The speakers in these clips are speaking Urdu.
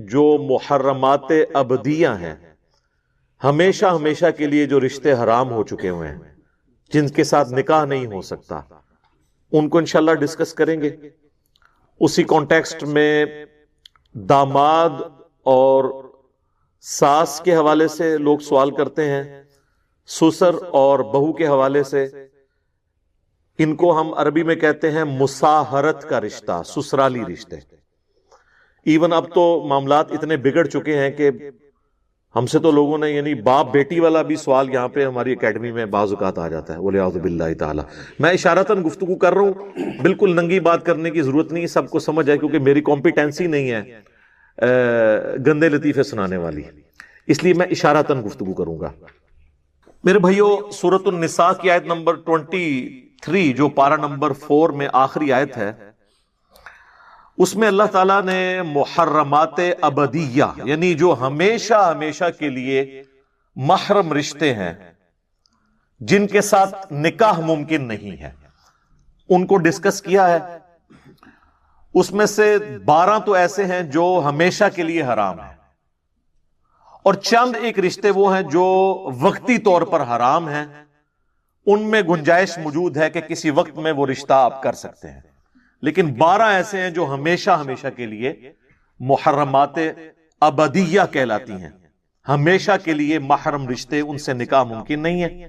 جو محرمات ابدیہ ہیں، ہمیشہ ہمیشہ کے لیے جو رشتے حرام ہو چکے ہوئے ہیں، جن کے ساتھ نکاح نہیں ہو سکتا، ان کو انشاءاللہ ڈسکس کریں گے۔ اسی کانٹیکسٹ میں داماد اور ساس کے حوالے سے لوگ سوال کرتے ہیں، سسر اور بہو کے حوالے سے، ان کو ہم عربی میں کہتے ہیں مساہرت کا رشتہ، سسرالی رشتے۔ ایون اب تو معاملات اتنے بگڑ چکے ہیں کہ ہم سے تو لوگوں نے یعنی باپ بیٹی والا بھی سوال یہاں پہ ہماری اکیڈمی میں بعض اوقات آ جاتا ہے، وَلِعَوْذُ بِاللَّهِ تعالیٰ۔ میں اشارتاً گفتگو کر رہا ہوں، بالکل ننگی بات کرنے کی ضرورت نہیں، سب کو سمجھ ہے، کیونکہ میری کمپیٹنسی نہیں ہے گندے لطیفے سنانے والی، اس لیے میں اشارتاً گفتگو کروں گا۔ میرے بھائیو، سورۃ النساء کی آیت نمبر 23 جو پارہ نمبر 4 میں آخری آیت ہے، اس میں اللہ تعالیٰ نے محرمات ابدیہ یعنی جو ہمیشہ ہمیشہ کے لیے محرم رشتے ہیں، جن کے ساتھ نکاح ممکن نہیں ہے، ان کو ڈسکس کیا ہے۔ اس میں سے 12 تو ایسے ہیں جو ہمیشہ کے لیے حرام ہیں، اور چند ایک رشتے وہ ہیں جو وقتی طور پر حرام ہیں، ان میں گنجائش موجود ہے کہ کسی وقت میں وہ رشتہ آپ کر سکتے ہیں، لیکن 12 ایسے ہیں جو ہمیشہ ہمیشہ کے لیے محرمات ابدیہ کہلاتی ہیں، ہمیشہ کے لیے محرم رشتے، ان سے نکاح ممکن نہیں ہے۔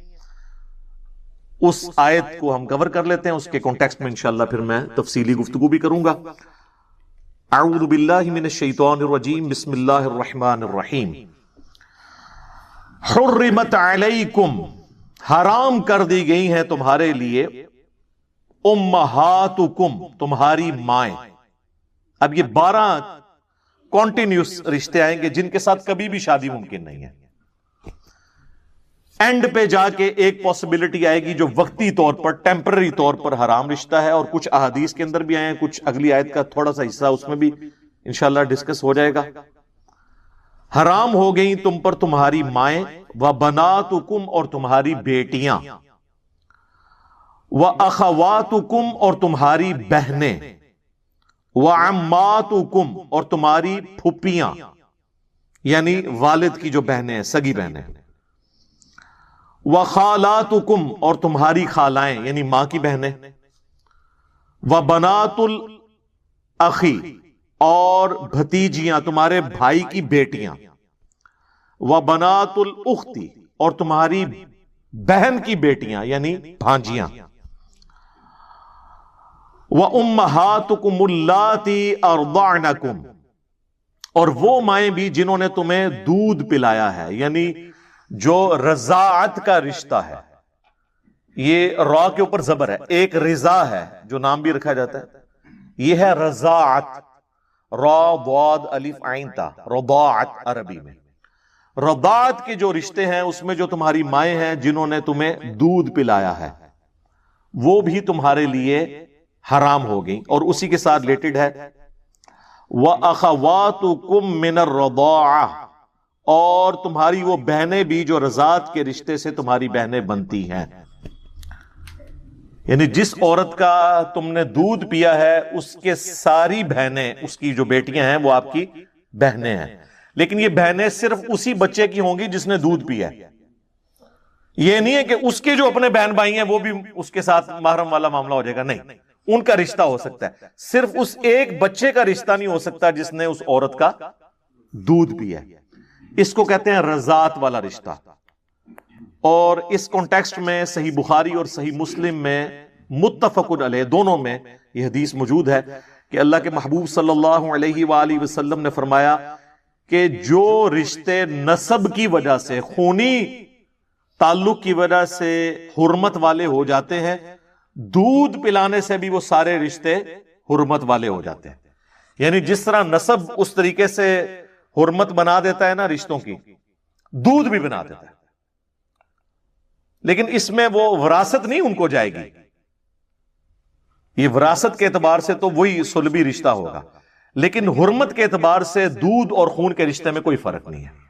اس آیت کو ہم کور کر لیتے ہیں، اس کے کانٹیکسٹ میں انشاءاللہ پھر میں تفصیلی گفتگو بھی کروں گا۔ اعوذ باللہ من الشیطان الرجیم، بسم اللہ الرحمن الرحیم۔ حرمت علیکم، حرام کر دی گئی ہیں تمہارے لیے، امہاتکم، تمہاری مائیں۔ اب یہ 12 کانٹینیوس رشتے آئیں گے جن کے ساتھ کبھی بھی شادی ممکن نہیں ہے۔ اینڈ پہ جا کے ایک پاسبلٹی آئے گی جو وقتی طور پر، ٹیمپرری طور پر حرام رشتہ ہے، اور کچھ احادیث کے اندر بھی آئے ہیں، کچھ اگلی آیت کا تھوڑا سا حصہ اس میں بھی انشاءاللہ ڈسکس ہو جائے گا۔ حرام ہو گئی تم پر تمہاری مائیں، وبناتکم، اور تمہاری بیٹیاں، وَأَخَوَاتُكُمْ، اور تمہاری بہنیں، وَعَمَّاتُكُمْ، اور تمہاری پھپھیاں، یعنی والد کی جو بہنیں ہیں، سگی بہنیں، وَخَالَاتُكُمْ، اور تمہاری خالائیں یعنی ماں کی بہنیں، وَبَنَاتُ الْأَخِ، اور بھتیجیاں، تمہارے بھائی کی بیٹیاں، وَبَنَاتُ الْأُخْتِ، اور تمہاری بہن کی بیٹیاں یعنی بھانجیاں، وَأُمَّهَاتُكُمُ اللَّاتِي أَرْضَعْنَكُمْ، اور وہ مائیں بھی جنہوں نے تمہیں دودھ پلایا ہے، یعنی جو رضاعت کا رشتہ ہے۔ یہ را کے اوپر زبر ہے، ایک رضا ہے جو نام بھی رکھا جاتا ہے، یہ ہے رضاعت، را ضاد الف عین تا، رضاعت عربی میں۔ رضاعت کے جو رشتے ہیں اس میں جو تمہاری مائیں ہیں جنہوں نے تمہیں دودھ پلایا ہے، وہ بھی تمہارے لیے حرام ہو گئی، اور اسی کے ساتھ ریلیٹڈ ہے وَأَخَوَاتُكُم مِّنَ الرَّضَاعَةِ، اور تمہاری وہ بہنیں بھی جو رضاعت کے رشتے سے تمہاری بہنیں بنتی ہیں، یعنی جس عورت کا تم نے دودھ پیا ہے اس کے ساری بہنیں، اس کی جو بیٹیاں ہیں وہ آپ کی بہنیں ہیں، لیکن یہ بہنیں صرف اسی بچے کی ہوں گی جس نے دودھ پیا ہے۔ یہ نہیں ہے کہ اس کے جو اپنے بہن بھائی ہیں وہ بھی اس کے ساتھ محرم والا معاملہ ہو جائے گا، نہیں، ان کا رشتہ ہو سکتا ہے، صرف اس ایک بچے کا رشتہ نہیں ہو سکتا جس نے اس عورت کا دودھ پیا ہے۔ اس کو کہتے ہیں رضاعت والا رشتہ۔ اور اس کانٹیکسٹ میں صحیح بخاری اور صحیح مسلم میں متفق علیہ دونوں میں یہ حدیث موجود ہے کہ اللہ کے محبوب صلی اللہ علیہ وآلہ وسلم نے فرمایا کہ جو رشتے نسب کی وجہ سے، خونی تعلق کی وجہ سے حرمت والے ہو جاتے ہیں، دودھ پلانے سے بھی وہ سارے رشتے حرمت والے ہو جاتے ہیں۔ یعنی جس طرح نسب اس طریقے سے حرمت بنا دیتا ہے نا رشتوں کی، دودھ بھی بنا دیتا ہے، لیکن اس میں وہ وراثت نہیں ان کو جائے گی، یہ وراثت کے اعتبار سے تو وہی صلبی رشتہ ہوگا، لیکن حرمت کے اعتبار سے دودھ اور خون کے رشتے میں کوئی فرق نہیں ہے۔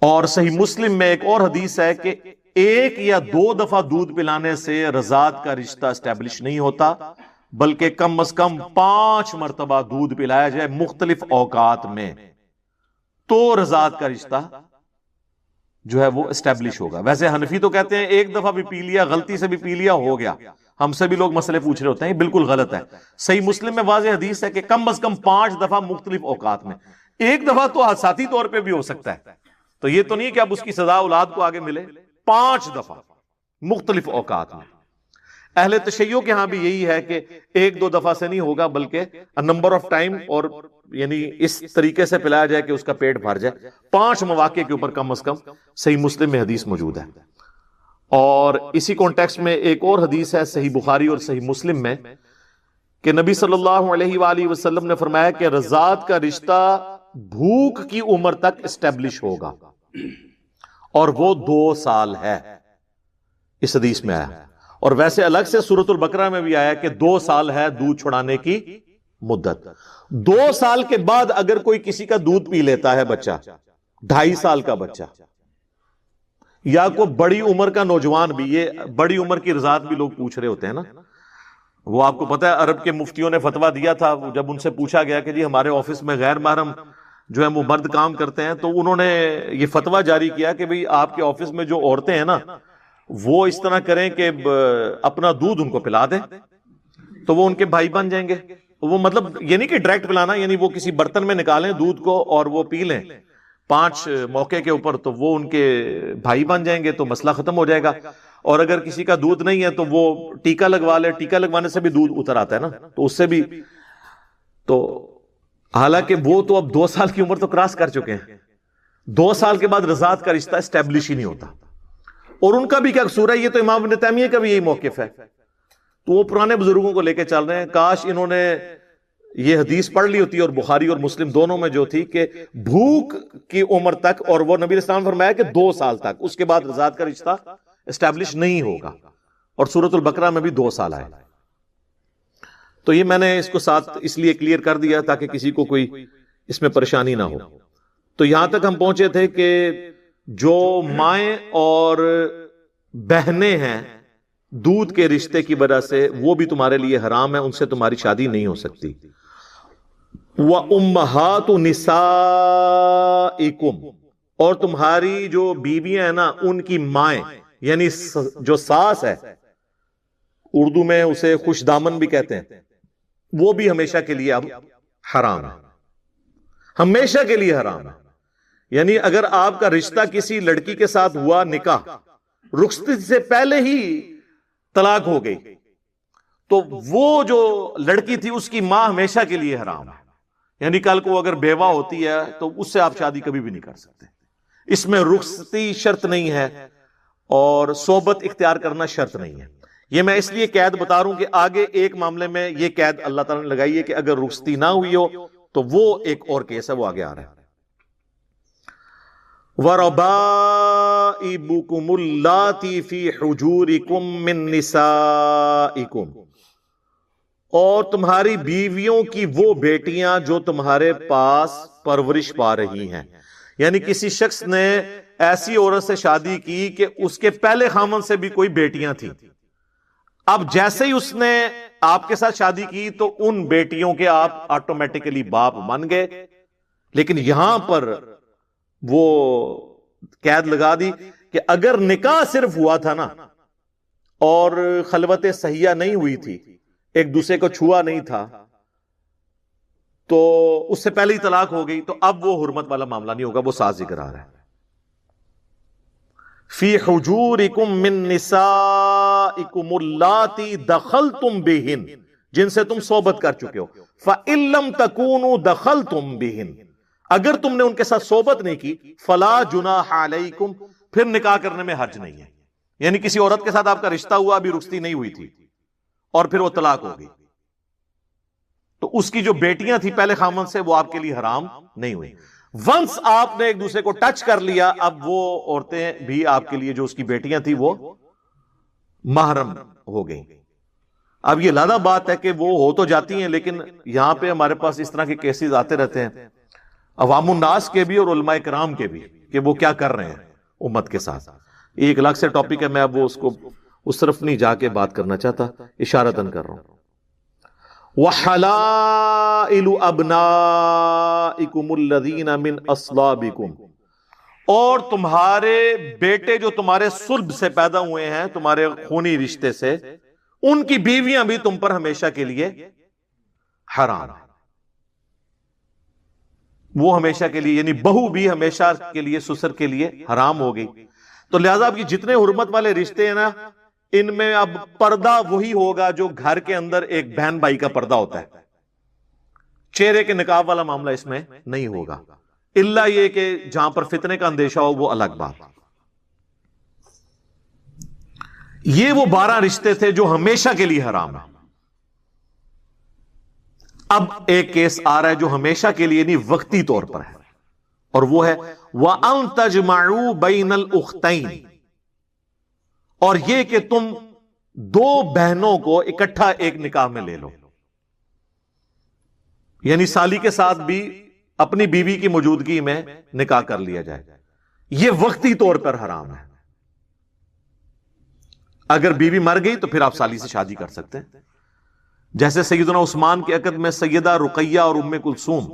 اور صحیح مسلم میں ایک اور حدیث ہے کہ 1 یا 2 دفعہ دودھ پلانے سے رضاعت کا رشتہ اسٹیبلش نہیں ہوتا، بلکہ کم از کم 5 مرتبہ دودھ پلایا جائے مختلف اوقات میں، تو رضاعت کا رشتہ جو ہے وہ اسٹیبلش ہوگا۔ ویسے حنفی تو کہتے ہیں ایک دفعہ بھی پی لیا، غلطی سے بھی پی لیا، ہو گیا۔ ہم سے بھی لوگ مسئلے پوچھ رہے ہوتے ہیں، یہ بالکل غلط ہے۔ صحیح مسلم میں واضح حدیث ہے کہ کم از کم 5 دفعہ مختلف اوقات میں، ایک دفعہ تو ذاتی طور پہ بھی ہو سکتا ہے، تو یہ تو نہیں کہ اب اس کی سزا اولاد کو آگے ملے، 5 دفعہ مختلف اوقات میں۔ اہل تشیع کے ہاں بھی یہی ہے کہ 1-2 دفعہ سے نہیں ہوگا، بلکہ نمبر آف ٹائم، اور یعنی اس طریقے سے پلایا جائے کہ اس کا پیٹ بھر جائے۔ 5 مواقع کے اوپر کم از کم صحیح مسلم میں حدیث موجود ہے۔ اور اسی کانٹیکسٹ میں ایک اور حدیث ہے صحیح بخاری اور صحیح مسلم میں کہ نبی صلی اللہ علیہ وآلہ وسلم نے فرمایا کہ رضاعت کا رشتہ بھوک کی عمر تک اسٹیبلش ہوگا، اور وہ 2 سال ہے، اس حدیث میں آیا۔ اور ویسے الگ سے سورۃ البقرہ میں بھی آیا کہ 2 سال ہے دودھ چھڑانے کی مدت۔ 2 سال کے بعد اگر کوئی کسی کا دودھ پی لیتا ہے بچہ، 2.5 سال کا بچہ یا کوئی بڑی عمر کا نوجوان بھی، یہ بڑی عمر کی رضاعت بھی لوگ پوچھ رہے ہوتے ہیں نا، وہ آپ کو پتا ہے عرب کے مفتیوں نے فتویٰ دیا تھا، جب ان سے پوچھا گیا کہ جی ہمارے آفس میں غیر محرم جو ہے وہ مرد کام کرتے ہیں، تو انہوں نے یہ فتویٰ جاری کیا کہ بھئی آپ کے آفس میں جو عورتیں ہیں نا، وہ اس طرح کریں کہ اپنا دودھ ان کو پلا دیں، تو وہ ان کے بھائی بن جائیں گے۔ وہ مطلب یہ نہیں کہ ڈائریکٹ پلانا، یعنی وہ کسی برتن میں نکالیں دودھ کو اور وہ پی لیں 5 موقع کے اوپر، تو وہ ان کے بھائی بن جائیں گے، تو مسئلہ ختم ہو جائے گا۔ اور اگر کسی کا دودھ نہیں ہے تو وہ ٹیکا لگوا لے، ٹیکا لگوانے سے بھی دودھ اتر آتا ہے نا، تو اس سے بھی، تو حالانکہ وہ تو اب 2 سال کی عمر تو کراس کر چکے ہیں، 2 سال کے بعد رضاعت کا رشتہ اسٹیبلش ہی نہیں ہوتا۔ اور ان کا بھی کیا قصور ہے؟ یہ تو امام ابن تیمیہ کا بھی یہی موقف ہے، تو وہ پرانے بزرگوں کو لے کے چل رہے ہیں۔ کاش انہوں نے یہ حدیث پڑھ لی ہوتی، اور بخاری اور مسلم دونوں میں جو تھی کہ بھوک کی عمر تک، اور وہ نبی علیہ السلام نے فرمایا کہ 2 سال تک، اس کے بعد رضاعت کا رشتہ اسٹیبلش نہیں ہوگا۔ اور سورۃ البقرہ میں بھی 2 سال آئے۔ تو یہ میں نے اس کو ساتھ اس لیے کلیئر کر دیا تاکہ کسی کو کوئی اس میں پریشانی نہ ہو۔ تو یہاں تک ہم پہنچے تھے کہ جو مائیں اور بہنیں ہیں دودھ کے رشتے کی وجہ سے، وہ بھی تمہارے لیے حرام ہے، ان سے تمہاری شادی نہیں ہو سکتی۔ وَأُمَّهَاتُ نِسَائِكُمْ، اور تمہاری جو بیویاں ہیں نا، ان کی مائیں، یعنی جو ساس ہے، اردو میں اسے خوش دامن بھی کہتے ہیں، وہ بھی ہمیشہ کے لیے اب حرام ہے، ہمیشہ کے لیے حرام ہے۔ یعنی اگر آپ کا رشتہ کسی لڑکی کے ساتھ ہوا، نکاح رخصتی سے پہلے ہی طلاق ہو گئی، تو وہ جو لڑکی تھی اس کی ماں ہمیشہ کے لیے حرام ہے۔ یعنی کل کو اگر بیوہ ہوتی ہے تو اس سے آپ شادی کبھی بھی نہیں کر سکتے۔ اس میں رخصتی شرط نہیں ہے اور صحبت اختیار کرنا شرط نہیں ہے۔ یہ میں اس لیے قید بتا رہا ہوں کہ آگے ایک معاملے میں یہ قید اللہ تعالیٰ نے لگائی ہے کہ اگر رخصتی نہ ہوئی ہو تو وہ ایک اور کیس ہے، وہ آگے آ رہا ہے۔ وَرَبَائِبُكُمُ اللَّاتِي فِي حُجُورِكُم مِّن نِّسَائِكُمْ، اور تمہاری بیویوں کی وہ بیٹیاں جو تمہارے پاس پرورش پا رہی ہیں۔ یعنی کسی شخص نے ایسی عورت سے شادی کی کہ اس کے پہلے خامن سے بھی کوئی بیٹیاں تھیں، اب جیسے ہی اس نے آپ کے ساتھ شادی کی تو ان بیٹیوں کے آپ آٹومیٹیکلی باپ بن گئے۔ لیکن یہاں پر وہ قید لگا دی کہ اگر نکاح صرف ہوا تھا نا اور خلوت صحیحہ نہیں ہوئی تھی، ایک دوسرے کو چھوا نہیں تھا، تو اس سے پہلے ہی طلاق ہو گئی، تو اب وہ حرمت والا معاملہ نہیں ہوگا، وہ ساتھ ذکر آ رہا ہے۔ فی حجورکم من نسائکم اللاتی دخلتم بہن، جن سے تم صحبت کر چکے ہو۔ فإن لم تکونوا دخلتم بہن، اگر تم نے ان کے ساتھ صحبت نہیں کی، فلا جناح علیکم، پھر نکاح کرنے میں حرج نہیں ہے۔ یعنی کسی عورت کے ساتھ آپ کا رشتہ ہوا، ابھی رخصتی نہیں ہوئی تھی اور پھر وہ طلاق ہو گئی، تو اس کی جو بیٹیاں تھی پہلے خامن سے، وہ آپ کے لیے حرام نہیں ہوئی۔ ونس آپ نے ایک دوسرے کو ٹچ کر لیا، اب وہ عورتیں بھی آپ کے لیے جو اس کی بیٹیاں تھی وہ محرم ہو گئیں۔ اب یہ لادہ بات ہے کہ وہ ہو تو جاتی ہیں، لیکن یہاں پہ ہمارے پاس اس طرح کے کیسز آتے رہتے ہیں، عوام الناس کے بھی اور علماء کرام کے بھی، کہ وہ کیا کر رہے ہیں امت کے ساتھ۔ ایک الگ سے ٹاپک ہے، میں اب وہ اس کو اس طرف نہیں جا کے بات کرنا چاہتا، اشارتاً کر رہا ہوں۔ وحلائل ابنائکم الذین من اصلابکم، اور تمہارے بیٹے جو تمہارے صلب سے پیدا ہوئے ہیں، تمہارے خونی رشتے سے، ان کی بیویاں بھی تم پر ہمیشہ کے لیے حرام ہے. وہ ہمیشہ کے لیے، یعنی بہو بھی ہمیشہ کے لیے سسر کے لیے حرام ہو گئی. تو لہذا اب یہ جتنے حرمت والے رشتے ہیں نا، ان میں اب پردہ وہی ہوگا جو گھر کے اندر ایک بہن بھائی کا پردہ ہوتا ہے. چہرے کے نقاب والا معاملہ اس میں نہیں ہوگا، الا یہ کہ جہاں پر فتنے کا اندیشہ ہو وہ الگ بات. یہ وہ 12 رشتے تھے جو ہمیشہ کے لیے حرام ہیں. اب ایک کیس آ رہا ہے جو ہمیشہ کے لیے نہیں، وقتی طور پر ہے، اور وہ ہے وَأَن تَجْمَعُوا بَيْنَ الْأُخْتَيْنِ، اور یہ کہ تم دو بہنوں کو اکٹھا ایک نکاح میں لے لو. یعنی سالی کے ساتھ بھی اپنی بیوی کی موجودگی میں نکاح کر لیا جائے. یہ وقتی طور پر حرام ہے. اگر بیوی مر گئی تو پھر آپ سالی سے شادی کر سکتے ہیں. جیسے سیدنا عثمان کے عقد میں سیدہ رقیہ اور ام کلثوم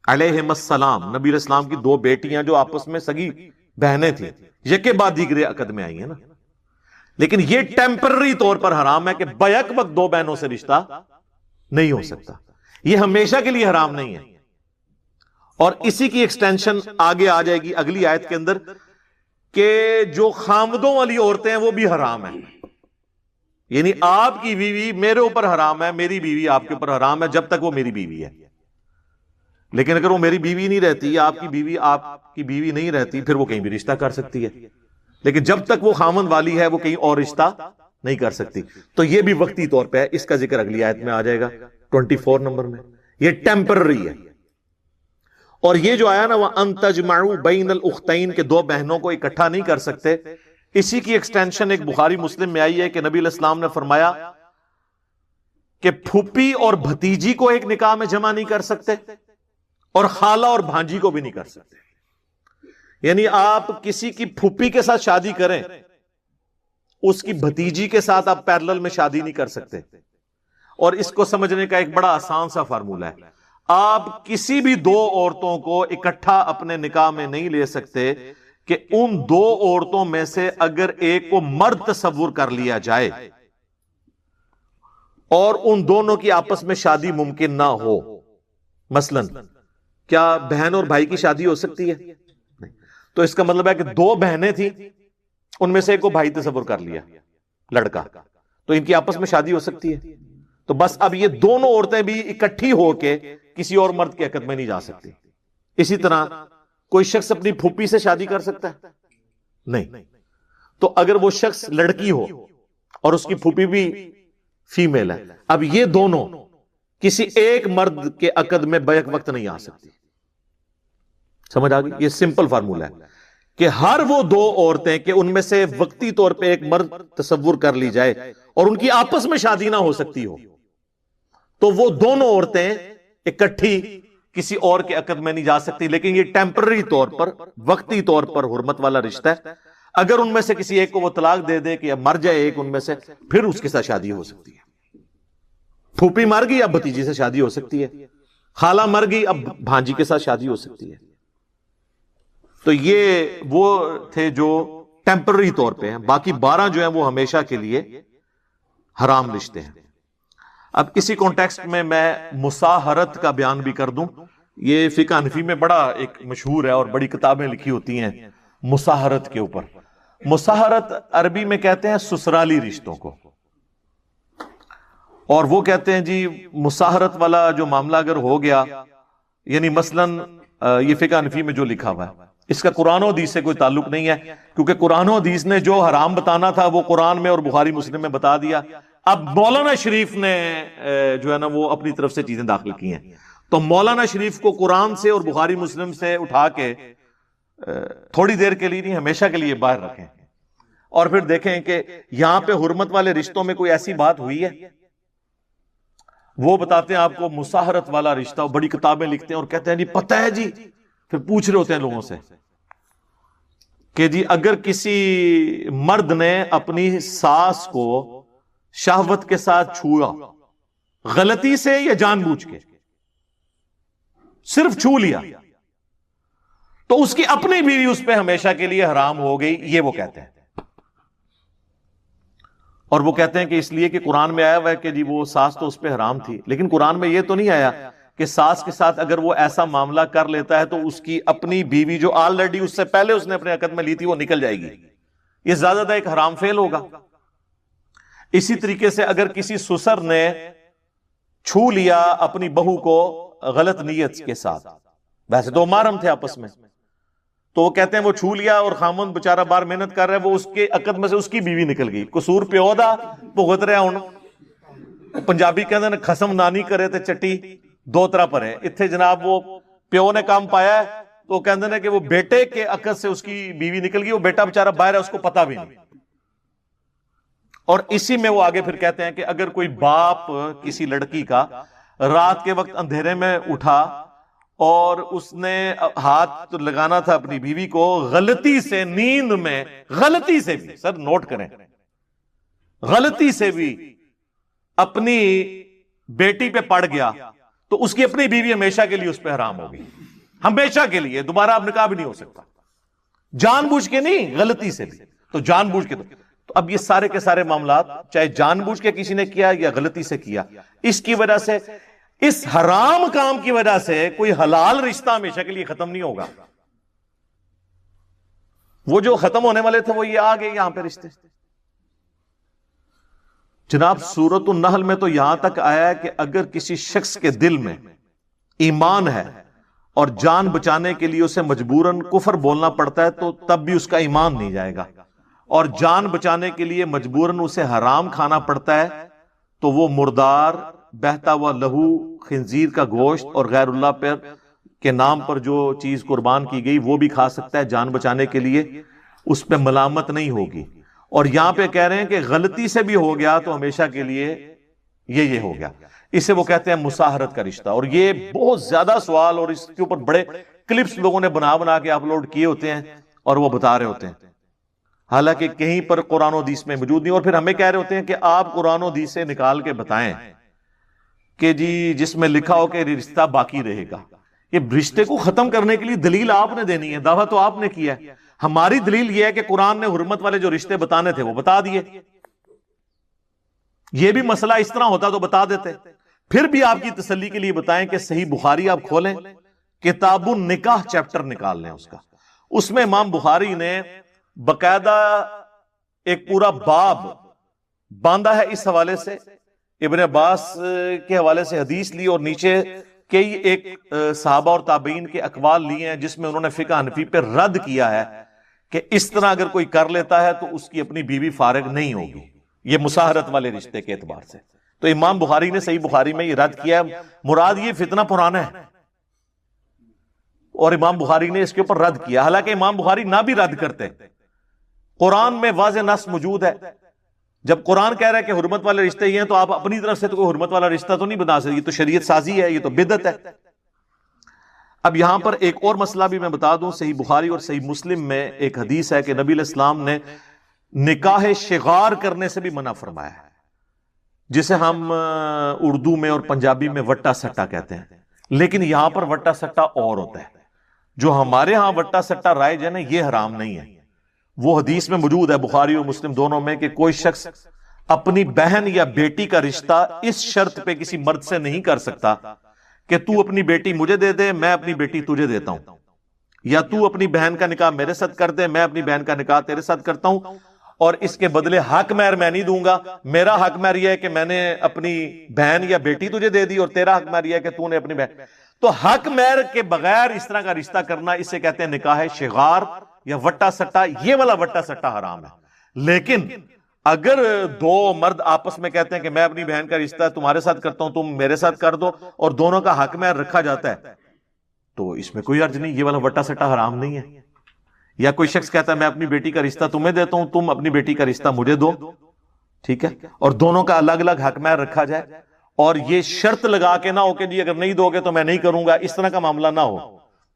علیہم السلام، نبی علیہ السلام کی 2 بیٹیاں جو آپس میں سگی بہنیں تھیں، یکے بعد دیگرے عقد میں آئی ہیں نا. لیکن یہ ٹیمپرری طور پر حرام ہے کہ بیک وقت 2 بہنوں سے رشتہ نہیں ہو سکتا. یہ ہمیشہ کے لیے حرام نہیں ہے. اور اسی کی ایکسٹینشن آگے آ جائے گی اگلی آیت کے اندر کہ جو خامدوں والی عورتیں ہیں وہ بھی حرام ہیں. یعنی آپ کی بیوی میرے اوپر حرام ہے، میری بیوی آپ کے اوپر حرام ہے جب تک وہ میری بیوی ہے. لیکن اگر وہ میری بیوی نہیں رہتی، آپ کی بیوی نہیں رہتی، پھر وہ کہیں بھی رشتہ کر سکتی ہے. لیکن جب تک وہ خامند والی ہے وہ کہیں اور رشتہ نہیں کر سکتی. تو یہ بھی وقتی طور پہ ہے. اس کا ذکر اگلی آیت میں آ جائے گا 24 نمبر میں. یہ ٹیمپرری ہے. اور یہ جو آیا نا وَأَن تَجْمَعُوا بَيْنَ الْأُخْتَيْن کہ 2 بہنوں کو اکٹھا نہیں کر سکتے، اسی کی ایکسٹینشن ایک بخاری مسلم میں آئی ہے کہ نبی علیہ السلام نے فرمایا کہ پھوپھی اور بھتیجی کو ایک نکاح میں جمع نہیں کر سکتے، اور خالہ اور بھانجی کو بھی نہیں کر سکتے. یعنی آپ کسی کی پھوپھی کے ساتھ شادی کریں، اس کی بھتیجی کے ساتھ آپ پیرلل میں شادی نہیں کر سکتے. اور اس کو سمجھنے کا ایک بڑا آسان سا فارمولہ ہے. آپ کسی بھی 2 عورتوں کو اکٹھا اپنے نکاح میں نہیں لے سکتے کہ ان 2 عورتوں میں سے اگر ایک کو مرد تصور کر لیا جائے اور ان دونوں کی آپس میں شادی ممکن نہ ہو. مثلا کیا بہن اور بھائی کی شادی ہو سکتی ہے؟ نہیں. تو اس کا مطلب ہے کہ 2 بہنیں تھیں، ان میں سے ایک کو بھائی تصور کر لیا لڑکا، تو ان کی آپس میں شادی ہو سکتی ہے. تو بس اب یہ دونوں عورتیں بھی اکٹھی ہو کے کسی اور مرد کے عقد میں نہیں جا سکتی. اسی طرح کوئی شخص اپنی پھوپھی سے شادی کر سکتا ہے؟ نہیں. تو اگر وہ شخص لڑکی ہو اور اس کی پھوپھی بھی فیمیل ہے، اب یہ دونوں کسی ایک مرد کے عقد میں بیک وقت نہیں آ سکتی. سمجھ آ گئی؟ یہ سمپل فارمولہ ہے کہ ہر وہ 2 عورتیں کہ ان میں سے وقتی طور پہ ایک مرد تصور کر لی جائے اور ان کی آپس میں شادی نہ ہو سکتی ہو، تو وہ دونوں عورتیں اکٹھی کسی اور کے عقد میں نہیں جا سکتی. لیکن یہ ٹیمپرری طور پر، وقتی طور پر حرمت والا رشتہ ہے. اگر ان میں سے کسی ایک کو وہ طلاق دے دے کہ یا مر جائے ایک ان میں سے، پھر اس کے ساتھ شادی ہو سکتی ہے. پھوپھی مر گئی اب بھتیجی سے شادی ہو سکتی ہے، خالہ مر گئی اب بھانجی کے ساتھ شادی ہو سکتی ہے. تو یہ وہ تھے جو ٹیمپرری طور پہ ہیں. باقی 12 جو ہیں وہ ہمیشہ کے لیے حرام رشتے ہیں. اب اسی کانٹیکسٹ میں مساہرت کا بیان بھی کر دوں. یہ فقہ حنفی میں بڑا ایک مشہور ہے اور بڑی کتابیں لکھی ہوتی ہیں مساہرت کے اوپر. مساہرت عربی میں کہتے ہیں سسرالی رشتوں کو، اور وہ کہتے ہیں جی مساہرت والا جو معاملہ اگر ہو گیا، یعنی مثلا یہ فقہ حنفی میں جو لکھا ہوا ہے اس کا قرآن و حدیث سے کوئی تعلق نہیں ہے، کیونکہ قرآن و حدیث نے جو حرام بتانا تھا وہ قرآن میں اور بخاری مسلم میں بتا دیا. اب مولانا شریف نے جو ہے نا وہ اپنی طرف سے چیزیں داخل کی ہیں. تو مولانا شریف کو قرآن سے اور بخاری مسلم سے اٹھا کے تھوڑی دیر کے لیے نہیں، ہمیشہ کے لیے باہر رکھیں، اور پھر دیکھیں کہ یہاں پہ حرمت والے رشتوں میں کوئی ایسی بات ہوئی ہے. وہ بتاتے ہیں آپ کو مساہرت والا رشتہ، بڑی کتابیں لکھتے ہیں اور کہتے ہیں جی پتہ ہے جی. پھر پوچھ رہے ہوتے ہیں لوگوں سے کہ جی اگر کسی مرد نے اپنی ساس کو شہوت کے ساتھ چھوا غلطی سے یا جان بوجھ کے صرف چھو لیا تو اس کی اپنی بیوی اس پہ ہمیشہ کے لیے حرام ہو گئی، یہ وہ کہتے ہیں۔ اور وہ کہتے ہیں کہ اس لیے کہ قرآن میں آیا ہوا ہے کہ جی وہ ساس تو اس پہ حرام تھی، لیکن قرآن میں یہ تو نہیں آیا کہ ساس کے ساتھ اگر وہ ایسا معاملہ کر لیتا ہے تو اس کی اپنی بیوی جو آلریڈی اس سے پہلے اس نے اپنے عقد میں لی تھی وہ نکل جائے گی، یہ زیادہ ایک حرام فعل ہوگا۔ اسی طریقے سے اگر کسی سسر نے چھو لیا اپنی بہو کو غلط نیت کے ساتھ، ویسے تو محرم تھے آپس میں، تو وہ کہتے ہیں وہ چھو لیا اور خامن بےچارا باہر محنت کر رہا ہے، وہ اس کے عقد میں سے اس کی بیوی نکل گئی، قصور پیو دا بھگت رہا ہوں۔ پنجابی کہتے ہیں خسم نانی کرے تے چٹی دو طرح پر ہے، اتنے جناب وہ پیو نے کام پایا ہے تو کہتے ہیں کہ وہ بیٹے کے عقد سے اس کی بیوی نکل گئی، وہ بیٹا بےچارا باہر ہے اس کو پتا بھی نہیں۔ اور اسی میں وہ آگے پھر کہتے ہیں کہ اگر کوئی باپ کسی لڑکی کا رات کے وقت اندھیرے میں اٹھا اور اس نے ہاتھ لگانا تھا اپنی بیوی کو، غلطی سے نیند میں، غلطی سے بھی، سر نوٹ کریں، غلطی سے بھی اپنی بیٹی پہ پڑ گیا تو اس کی اپنی بیوی ہمیشہ کے لیے اس پہ حرام ہوگی، ہمیشہ کے لیے، دوبارہ اب نکاح بھی نہیں ہو سکتا، جان بوجھ کے نہیں، غلطی سے بھی۔ تو جان بوجھ کے تو اب یہ سارے کے سارے معاملات چاہے جان بوجھ کے کسی نے کیا یا غلطی سے کیا، اس کی وجہ سے، اس حرام کام کی وجہ سے کوئی حلال رشتہ ہمیشہ کے لیے ختم نہیں ہوگا۔ وہ جو ختم ہونے والے تھے وہ یہ آ گئے یہاں پہ رشتے۔ جناب سورۃ النحل میں تو یہاں تک آیا ہے کہ اگر کسی شخص کے دل میں ایمان ہے اور جان بچانے کے لیے اسے مجبوراً کفر بولنا پڑتا ہے تو تب بھی اس کا ایمان نہیں جائے گا، اور جان بچانے کے لیے مجبوراً اسے حرام کھانا پڑتا ہے تو وہ مردار، بہتا ہوا لہو، خنزیر کا گوشت اور غیر اللہ پر کے نام پر جو چیز قربان کی گئی وہ بھی کھا سکتا ہے جان بچانے کے لیے، اس پہ ملامت نہیں ہوگی۔ اور یہاں پہ کہہ رہے ہیں کہ غلطی سے بھی ہو گیا تو ہمیشہ کے لیے یہ ہو گیا، اسے وہ کہتے ہیں مساہرت کا رشتہ۔ اور یہ بہت زیادہ سوال اور اس کے اوپر بڑے کلپس لوگوں نے بنا کے اپلوڈ کیے ہوتے ہیں اور وہ بتا رہے ہوتے ہیں، حالانکہ کہیں پر قرآن و حدیث میں موجود نہیں، اور پھر ہمیں کہہ رہے ہوتے ہیں کہ آپ قرآن و حدیث سے نکال کے بتائیں کہ جی جس میں لکھا ہو کہ رشتہ باقی رہے گا۔ یہ رشتے کو ختم کرنے کے لیے دلیل آپ نے دینی ہے، دعویٰ تو آپ نے کیا ہے، ہماری دلیل یہ ہے کہ قرآن نے حرمت والے جو رشتے بتانے تھے وہ بتا دیے، یہ بھی مسئلہ اس طرح ہوتا تو بتا دیتے۔ پھر بھی آپ کی تسلی کے لیے بتائیں کہ صحیح بخاری آپ کھولیں، کتاب النکاح چیپٹر نکال لیں اس کا، اس میں امام بخاری نے باقاعدہ ایک پورا باب باندھا ہے اس حوالے سے، ابن عباس کے حوالے سے حدیث لی اور نیچے کئی ایک صحابہ اور تابعین کے اقوال لیے ہیں جس میں انہوں نے فقہ حنفی پہ رد کیا ہے کہ اس طرح اگر کوئی کر لیتا ہے تو اس کی اپنی بیوی فارغ نہیں ہوگی، یہ مساہرت والے رشتے کے اعتبار سے۔ تو امام بخاری نے صحیح بخاری میں یہ رد کیا ہے، مراد یہ فتنہ پرانا ہے اور امام بخاری نے اس کے اوپر رد کیا، حالانکہ امام بخاری نہ بھی رد کرتے، قرآن میں واضح نص موجود ہے۔ جب قرآن کہہ رہا ہے کہ حرمت والے رشتے ہی ہیں تو آپ اپنی طرف سے تو کوئی حرمت والا رشتہ تو نہیں بنا سکتے، یہ تو شریعت سازی ہے، یہ تو بدعت ہے۔ اب یہاں پر ایک اور مسئلہ بھی میں بتا دوں، صحیح بخاری اور صحیح مسلم میں ایک حدیث ہے کہ نبی علیہ السلام نے نکاح شغار کرنے سے بھی منع فرمایا ہے، جسے ہم اردو میں اور پنجابی میں وٹا سٹا کہتے ہیں، لیکن یہاں پر وٹا سٹا اور ہوتا ہے، جو ہمارے ہاں وٹا سٹا رائج ہے نا یہ حرام نہیں ہے، وہ حدیث میں موجود ہے بخاری اور مسلم دونوں میں کہ کوئی شخص اپنی بہن یا بیٹی کا رشتہ اس شرط پہ کسی مرد سے نہیں کر سکتا کہ تو اپنی بیٹی مجھے دے دے، میں اپنی بیٹی تجھے دیتا ہوں، یا تو اپنی بہن کا نکاح میرے ساتھ کر دے، میں اپنی بہن کا نکاح تیرے ساتھ کرتا ہوں، اور اس کے بدلے حق مہر میں نہیں دوں گا، میرا حق مہر یہ ہے کہ میں نے اپنی بہن یا بیٹی تجھے دے دی اور تیرا حق مہر یہ ہے کہ تو نے اپنی بہن۔ تو حق مہر کے بغیر اس طرح کا رشتہ کرنا، اسے کہتے ہیں نکاح شغار یا وٹا سٹا، یہ والا وٹا سٹا حرام ہے۔ لیکن اگر دو مرد آپس میں کہتے ہیں کہ میں اپنی بہن کا رشتہ تمہارے ساتھ کرتا ہوں، تم میرے ساتھ کر دو، اور دونوں کا حق مہر رکھا جاتا ہے تو اس میں کوئی حرج نہیں، یہ والا وٹا سٹا حرام نہیں ہے۔ یا کوئی شخص کہتا ہے میں اپنی بیٹی کا رشتہ تمہیں دیتا ہوں، تم اپنی بیٹی کا رشتہ مجھے دو، ٹھیک ہے، اور دونوں کا الگ الگ حق مہر رکھا جائے، اور یہ شرط لگا کے نہ ہو کہ جی اگر نہیں دو گے تو میں نہیں کروں گا، اس طرح کا معاملہ نہ ہو،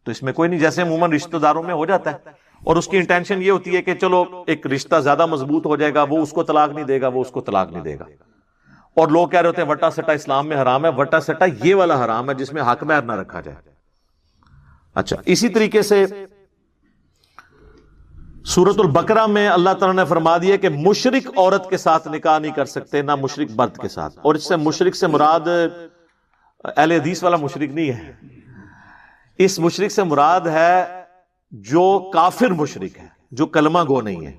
تو اس میں کوئی نہیں، جیسے عموماً رشتہ داروں میں ہو جاتا ہے، اور اس کی انٹینشن یہ ہوتی ہے کہ چلو ایک رشتہ زیادہ مضبوط ہو جائے گا، وہ اس کو طلاق نہیں دے گا، وہ اس کو طلاق نہیں دے گا، اور لوگ کہہ رہے ہوتے ہیں وٹا سٹا اسلام میں حرام ہے. وٹا سٹا یہ والا حرام ہے جس میں حق مہر نہ رکھا جائے. اچھا, اسی طریقے سے سورۃ البقرہ میں اللہ تعالیٰ نے فرما دیا کہ مشرک عورت کے ساتھ نکاح نہیں کر سکتے, نہ مشرک مرد کے ساتھ. اور اس سے مشرک سے مراد اہل حدیث والا مشرک نہیں ہے. اس مشرک سے مراد ہے جو کافر مشرک ہے, جو کلمہ گو نہیں ہے.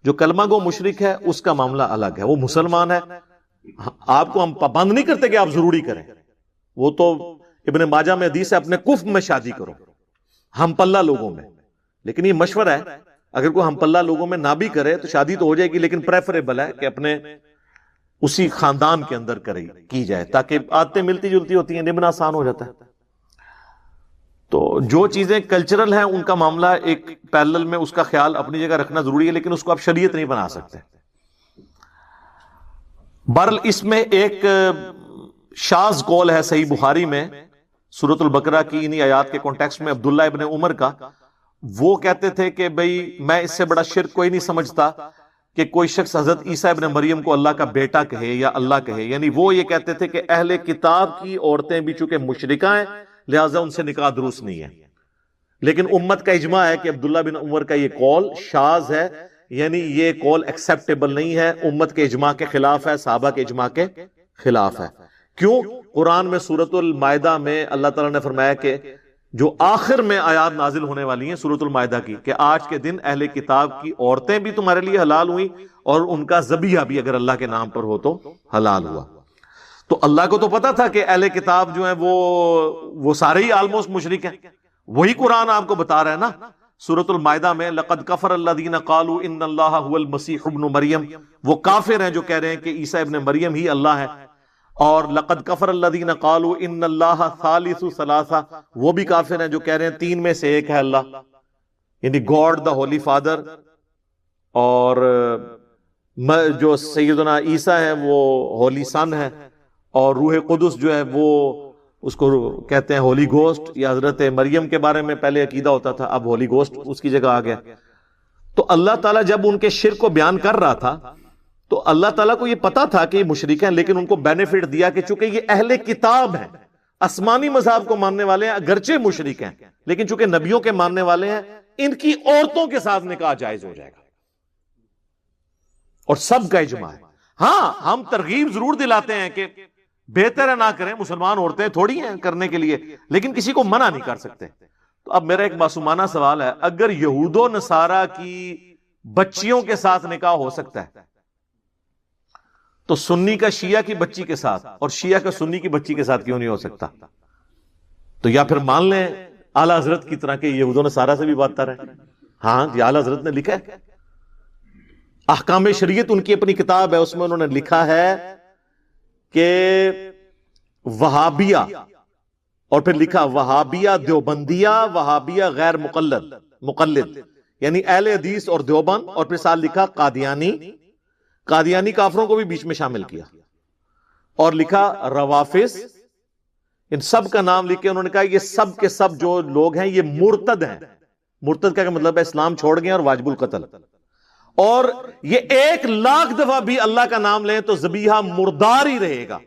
جو کلمہ گو مشرک ہے اس کا معاملہ الگ ہے, وہ مسلمان ہے. آپ کو ہم پابند نہیں کرتے کہ آپ ضروری کریں, وہ تو ابن ماجہ میں حدیث ہے اپنے کفر میں شادی کرو, ہم پلہ لوگوں میں. لیکن یہ مشورہ ہے, اگر کوئی ہم پلہ لوگوں میں نہ بھی کرے تو شادی تو ہو جائے گی, لیکن پریفریبل ہے کہ اپنے اسی خاندان کے اندر کی جائے, تاکہ عادتیں ملتی جلتی ہوتی ہیں, نبھنا آسان ہو جاتا ہے. تو جو چیزیں کلچرل ہیں ان کا معاملہ ایک پیرلل میں اس کا خیال اپنی جگہ رکھنا ضروری ہے, لیکن اس کو آپ شریعت نہیں بنا سکتے. بہرحال اس میں ایک شاذ قول ہے صحیح بخاری میں سورۃ البقرہ کی انہی آیات کے کانٹیکسٹ میں, عبداللہ ابن عمر کا. وہ کہتے تھے کہ بھئی میں اس سے بڑا شرک کوئی نہیں سمجھتا کہ کوئی شخص حضرت عیسیٰ ابن مریم کو اللہ کا بیٹا کہے یا اللہ کہے. یعنی وہ یہ کہتے تھے کہ اہل کتاب کی عورتیں بھی چونکہ مشرکہ ہیں لہٰذا ان سے نکاح درست نہیں ہے. لیکن امت کا اجماع ہے کہ عبداللہ بن عمر کا یہ قول شاذ ہے, یعنی یہ قول ایکسیپٹیبل نہیں ہے, امت کے اجماع کے خلاف ہے, صحابہ کے اجماع کے خلاف ہے. کیوں؟ قرآن میں سورۃ المائدہ میں اللہ تعالیٰ نے فرمایا کہ جو آخر میں آیات نازل ہونے والی ہیں سورۃ المائدہ کی, کہ آج کے دن اہل کتاب کی عورتیں بھی تمہارے لیے حلال ہوئیں اور ان کا ذبیحہ بھی اگر اللہ کے نام پر ہو تو حلال ہوا. تو اللہ کو تو پتا تھا کہ اہل کتاب جو ہیں وہ سارے ہی آلموسٹ مشرک ہیں. وہی قرآن آپ کو بتا رہا ہے نا سورۃ المائدہ میں, لقد کفر الذین قالوا ان اللہ هو المسیح ابن مریم. وہ کافر ہیں جو کہہ رہے ہیں کہ عیسیٰ ابن مریم ہی اللہ ہے. اور لقد کفر الذین قالوا ان اللہ ثالث ثلاثہ, وہ بھی کافر ہیں جو کہہ رہے ہیں تین میں سے ایک ہے اللہ, یعنی گاڈ دا ہولی فادر. اور جو سیدنا عیسیٰ ہیں وہ ہولی سن ہے, اور روح قدس جو ہے وہ اس کو کہتے ہیں ہولی گوسٹ, یا حضرت مریم کے بارے میں پہلے عقیدہ ہوتا تھا, اب ہولی گوسٹ اس کی جگہ آ گیا. تو اللہ تعالیٰ جب ان کے شرک کو بیان کر رہا تھا تو اللہ تعالیٰ کو یہ پتا تھا کہ یہ مشرک ہیں, لیکن ان کو بینیفٹ دیا کہ چونکہ یہ اہل کتاب ہیں, آسمانی مذہب کو ماننے والے ہیں, اگرچہ مشرک ہیں لیکن چونکہ نبیوں کے ماننے والے ہیں, ان کی عورتوں کے ساتھ نکاح جائز ہو جائے گا. اور سب کا اجماع ہے. ہاں ہم ترغیب ضرور دلاتے ہیں کہ بہتر ہے نہ کریں, مسلمان عورتیں تھوڑی ہیں کرنے کے لیے, لیکن کسی کو منع نہیں کر سکتے. تو اب میرا ایک معصومانہ سوال ہے, اگر یہود و نصارہ کی بچیوں کے ساتھ نکاح ہو سکتا ہے تو سنی کا شیعہ کی بچی کے ساتھ اور شیعہ کا سنی کی بچی کے ساتھ کیوں نہیں ہو سکتا؟ تو یا پھر مان لیں اعلیٰ حضرت کی طرح کے یہود و نصارہ سے بھی بات کر رہے ہیں. ہاں یہ اعلیٰ حضرت نے لکھا ہے, احکام شریعت ان کی اپنی کتاب ہے, اس میں انہوں نے لکھا ہے کہ وہابیہ, اور پھر لکھا وہابیہ دیوبندیہ, وہابیہ غیر مقلد یعنی اہل حدیث اور دیوبند, اور پھر ساتھ لکھا قادیانی کافروں کو بھی بیچ میں شامل کیا, اور لکھا روافظ. ان سب کا نام لکھ کے انہوں نے کہا یہ سب کے سب جو لوگ ہیں یہ مرتد ہیں. مرتد کا مطلب ہے اسلام چھوڑ گئے اور واجب القتل. اور یہ 1,00,000 دفعہ بھی اللہ کا نام لیں تو ذبیحہ مردار ہی رہے گا.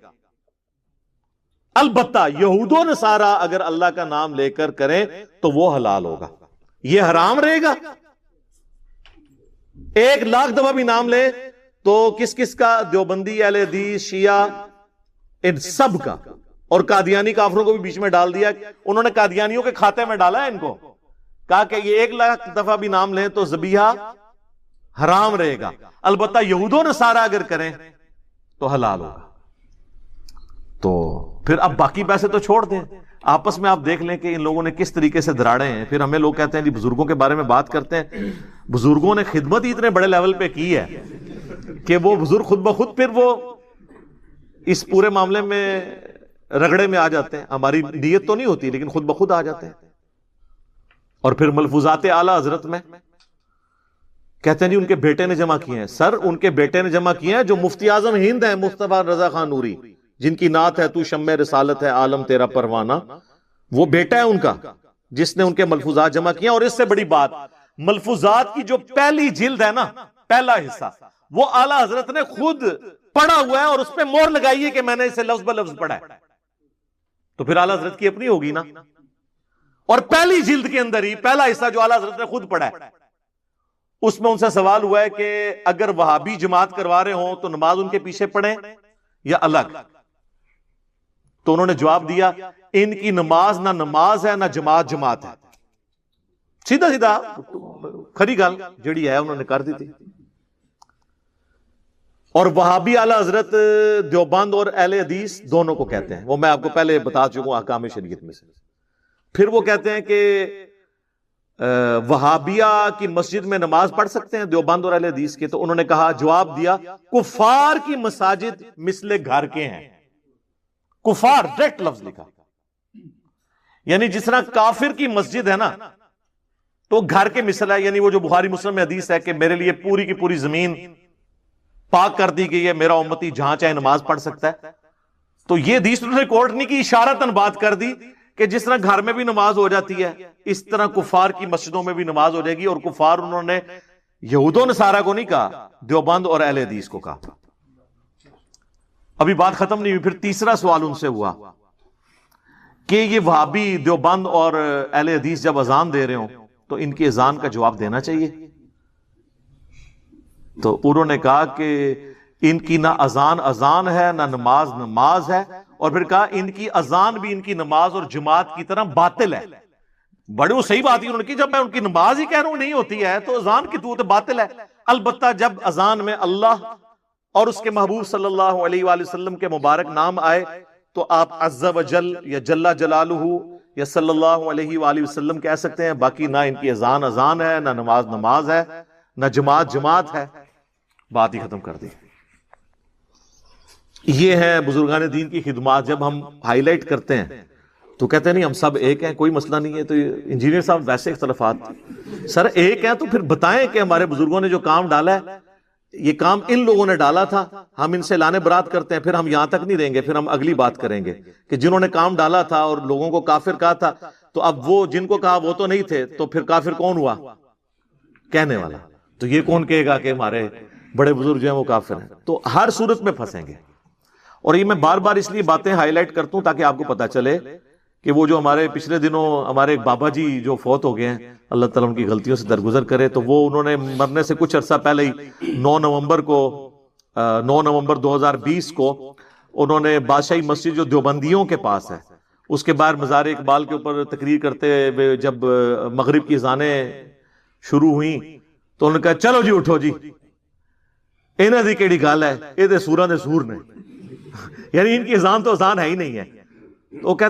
البتہ یہود و نصارہ اگر اللہ کا نام لے کر کریں تو وہ حلال ہوگا, یہ حرام رہے گا. 1,00,000 دفعہ بھی نام لے تو کس کا؟ دیوبندی, اہل حدیث, شیعہ, ان سب کا. اور قادیانی کافروں کو بھی بیچ میں ڈال دیا. انہوں نے قادیانیوں کے کھاتے میں ڈالا ہے ان کو, کہا کہ یہ 1,00,000 دفعہ بھی نام لیں تو ذبیحہ حرام رہے گا, البتہ یہود و نصارہ اگر کریں تو حلال ہوگا. تو پھر اب باقی پیسے تو چھوڑ دیں, آپس میں آپ دیکھ لیں کہ ان لوگوں نے کس طریقے سے دراڑے ہیں. پھر ہمیں لوگ کہتے ہیں جی بزرگوں کے بارے میں بات کرتے ہیں, بزرگوں نے خدمت ہی اتنے بڑے لیول پہ کی ہے کہ وہ بزرگ خود بخود پھر وہ اس پورے معاملے میں رگڑے میں آ جاتے ہیں. ہماری نیت تو نہیں ہوتی لیکن خود بخود آ جاتے ہیں. اور پھر ملفوظات اعلیٰ حضرت میں کہتے ہیں جی ان کے بیٹے نے جمع کیے ہیں. سر ان کے بیٹے نے جمع کیے ہیں جو مفتی اعظم ہند ہیں مصطفیٰ رضا خان نوری, جن کی نعت ہے تو شمع رسالت ہے عالم تیرا پروانہ. وہ بیٹا ہے ان کا جس نے ان کے ملفوظات جمع کیے ہیں. اور اس سے بڑی بات, ملفوظات کی جو پہلی جلد ہے نا, پہلا حصہ, وہ اعلیٰ حضرت نے خود پڑھا ہوا ہے اور اس پہ مور لگائیے کہ میں نے اسے لفظ بلفظ پڑھا ہے، تو پھر اعلیٰ حضرت کی اپنی ہوگی نا. اور پہلی جلد کے اندر ہی پہلا حصہ جو اعلیٰ حضرت نے خود پڑھا ہے، اس میں ان سے سوال ہوا ہے کہ اگر وہابی جماعت کروا رہے ہوں تو نماز ان کے پیچھے پڑھیں یا الگ؟ تو انہوں نے جواب دیا ان کی نماز نہ نماز ہے نہ جماعت جماعت ہے. سیدھا سیدھا کھری گل جڑی ہے انہوں نے کر دی تھی. اور وہابی اعلیٰ حضرت دیوبند اور اہل حدیث دونوں کو کہتے ہیں، وہ میں آپ کو پہلے بتا چکا ہوں احکام شریعت میں سے. پھر وہ کہتے ہیں کہ وہابیہ کی مسجد میں نماز پڑھ سکتے ہیں دیوبند اور اہل حدیث کے. تو انہوں نے کہا، جواب دیا، کفار کی مساجد مثل گھر کے ہیں. کفار ڈائریکٹ لفظ لکھا، یعنی جس طرح کافر کی مسجد ہے نا تو گھر کے مثل ہے. یعنی وہ جو بخاری مسلم میں حدیث ہے کہ میرے لیے پوری کی پوری زمین پاک کر دی گئی ہے، میرا امتی جہاں چاہے نماز پڑھ سکتا ہے. تو یہ حدیث انہوں نے کوٹ نہیں کی، اشارتاً بات کر دی کہ جس طرح گھر میں بھی نماز ہو جاتی ہے اس طرح کفار کی مسجدوں میں بھی نماز ہو جائے گی. اور کفار انہوں نے یہود و نصارہ کو نہیں کہا، دیوبند اور اہل حدیث کو کہا. ابھی بات ختم نہیں ہوئی. پھر تیسرا سوال ان سے ہوا کہ یہ وہابی دیوبند اور اہل حدیث جب اذان دے رہے ہوں تو ان کی اذان کا جواب دینا چاہیے. تو انہوں نے کہا کہ ان کی نہ اذان اذان ہے نہ نماز نماز ہے. اور پھر کہا ان کی اذان بھی ان کی نماز اور جماعت کی طرح باطل ہے. بڑے وہ صحیح بات ہی انہوں نے کی، جب میں ان کی نماز ہی کہہ رہا ہوں نہیں ہوتی ہے تو اذان کی تو باطل ہے. البتہ جب اذان میں اللہ اور اس کے محبوب صلی اللہ علیہ وآلہ وسلم کے مبارک نام آئے تو آپ عز و جل یا جل جلالہ یا صلی اللہ علیہ وآلہ وسلم کہہ سکتے ہیں. باقی نہ ان کی اذان اذان ہے نہ نماز نماز ہے نہ جماعت جماعت ہے. بات ہی ختم کر دی. یہ ہے بزرگان دین کی خدمات. جب ہم ہائی لائٹ کرتے ہیں تو کہتے ہیں نہیں ہم سب ایک ہیں، کوئی مسئلہ نہیں ہے. تو انجینئر صاحب ویسے اختلافات، سر ایک ہیں تو پھر بتائیں کہ ہمارے بزرگوں نے جو کام ڈالا ہے یہ کام ان لوگوں نے ڈالا تھا، ہم ان سے لانے برات کرتے ہیں. پھر ہم یہاں تک نہیں رہیں گے، پھر ہم اگلی بات کریں گے کہ جنہوں نے کام ڈالا تھا اور لوگوں کو کافر کہا تھا تو اب وہ جن کو کہا وہ تو نہیں تھے، تو پھر کافر کون ہوا؟ کہنے والا. تو یہ کون کہے گا کہ ہمارے بڑے بزرگ جو ہیں وہ کافر ہیں؟ تو ہر صورت میں پھنسیں گے. اور یہ میں بار بار اس لیے باتیں ہائی لائٹ کرتا ہوں تاکہ آپ کو پتا چلے کہ وہ جو ہمارے پچھلے دنوں ہمارے ایک بابا جی جو فوت ہو گئے ہیں، اللہ تعالیٰ ان کی غلطیوں سے درگزر کرے، تو وہ انہوں نے مرنے سے کچھ عرصہ پہلے ہی 9 نومبر 2020 کو انہوں نے بادشاہی مسجد جو دیوبندیوں کے پاس ہے اس کے باہر مزار اقبال کے اوپر تقریر کرتے ہوئے جب مغرب کی اذانیں شروع ہوئیں تو انہوں نے کہا چلو جی اٹھو جی، انہاں دی کیڑی گل ہے، یہ تے سوراں دے سور نے. یعنی ان کی اذان تو اذان ہے ہی نہیں ہے. وہ کہتے